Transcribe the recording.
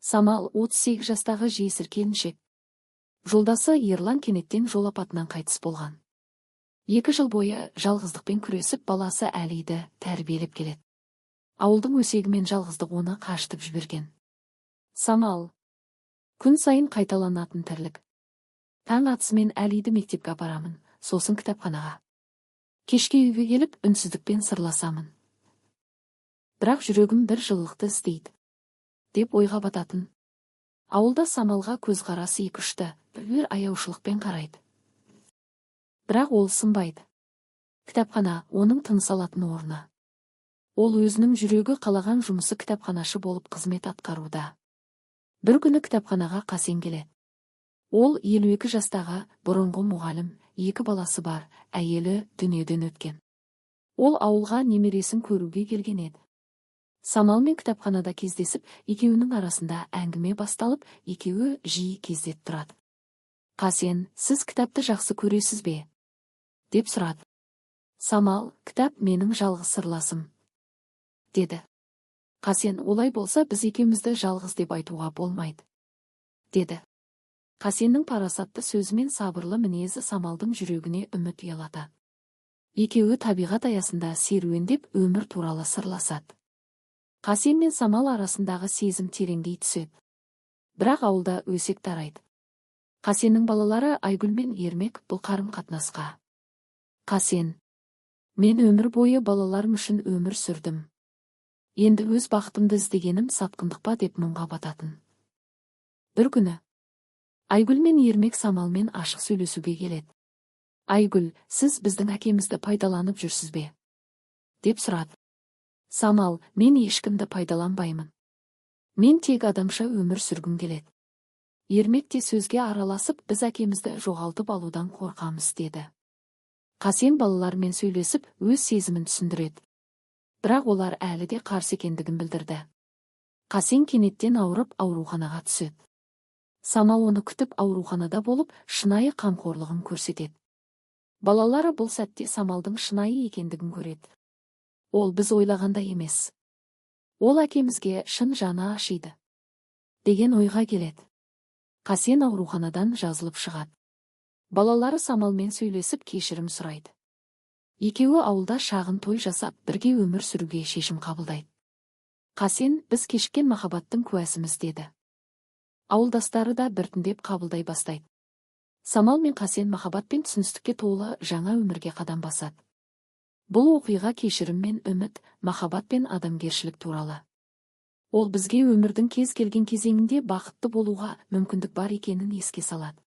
Самал 38 жастағы жесір келіншек. Жолдасы Ерлан кенеттен жол апатынан қайтыс болған. 2 жыл бойы жалғыздықпен күресіп баласы Әлиді тәрбиелеп келеді. Ауылдың өсегімен жалғыздық оны қашытып жіберген. Самал. Күн сайын қайталанатын тірлік. Таң атысымен Әлиді мектепке апарамын, сосын кітапханаға. Кешке үйге келіп үнсіздікпен сырласамын. Бірақ жүрегім бір жылылықты іздейді, деп ойға бататын. Ауылда Самалға көзқарасы екі-үшті, бір аяушылықпен қарайды. Бірақ ол сынбайды. Кітапхана оның тыныс алатын орны. Ол өзінің жүрегі қалаған жұмысы кітапханашы болып қызмет атқаруда. Бір күні кітапханаға Қасен келеді. Ол 52 жастағы бұрынғы мұғалім, 2 баласы бар, әйелі дүниеден өткен. Ол ауылға немересін көруге келген еді. Самалмен кітапханада кездесіп, екеуінің арасында әңгіме басталып, екеуі жиі кездесіп тұрады. Қасен, сіз кітапты жақсы көресіз бе? Деп сұрады. Самал, кітап менің жалғыз сырласым, деді. Қасен, олай болса біз екеумізді жалғыз деп айтуға болмайды, деді. Қасеннің парасатты сөзі мен сабырлы мінезі Самалдың жүрегіне үміт ұялатады. Екеуі табиғат аясында серуендеп өмір туралы сырласады. Қасен мен Самал арасындағы сезім тереңдей түседі. Бірақ ауылда өсек тарайды. Қасеннің балалары Айгүл мен Ермек бұл қарым-қатынасқа. Қасен, мен өмір бойы балаларым үшін өмір сүрдім. Енді өз бақытымды іздегенім сатқындық па деп мұңға бататын. Бір күні Айгүл мен Ермек Самалмен ашық сөйлесуге келеді. Айгүл, сіз біздің әкемізді пайдаланып жүрсіз бе? Деп сұрады. Самал, мен ешкімді пайдаланбаймын. Мен тек адамша өмір сүргім келеді. Ермек те сөзге араласып, біз әкемізді жоғалтып алудан қорқамыз, деді. Қасен балалармен сөйлесіп, өз сезімін түсіндіреді. Бірақ олар әлі де қарсы екендігін білдірді. Қасен кенеттен ауырып ауруханаға түседі. Самал оны күтіп ауруханада болып, шынайы қамқорлығын көрсетеді. Балалары бұл сәтте Самалдың шынайы екендігін көреді. Ол біз ойлағанда емес. Ол әкемізге шын жаны ашиды, деген ойға келеді. Қасен ауруханадан жазылып шығады. Балалары Самалмен сөйлесіп кешірім сұрайды. Екеуі ауылда шағын той жасап, бірге өмір сүруге шешім қабылдайды. Қасен, біз кешіккен махаббаттың куәсіміз, деді. Ауылдастары да біртіндеп қабылдай бастайды. Самал мен Қасен махаббат пен түсіністікке толы жаңа өмірге қадам басады. Бұл оқиға кешірім мен үміт, махаббат пен адамгершілік туралы. Ол бізге өмірдің кез келген кезеңінде бақытты болуға мүмкіндік бар екенін еске салады.